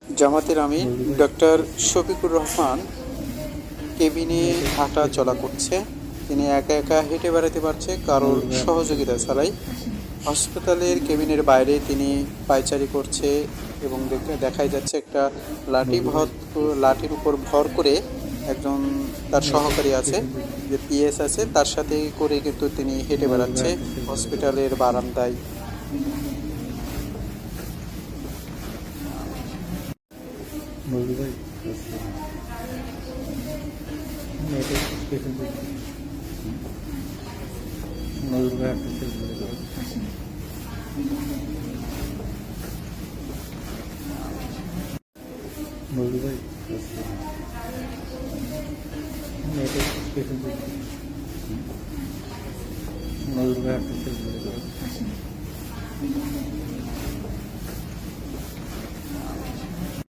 জামাতের আমির ডক্টর শফিকুর রহমান কেবিনে হাঁটা চলা করছে। তিনি একা একা হেঁটে বেড়াতে পারছে, কারোর সহযোগিতা ছাড়াই। হাসপাতালের কেবিনের বাইরে তিনি পায়চারি করছে এবং দেখাই যাচ্ছে একটা লাঠির উপর ভর করে একজন তার সহকারী আছে, যে পিএস আছে, তার সাথে করে কিন্তু তিনি হেঁটে বেড়াচ্ছে হসপিটালের বারান্দায়।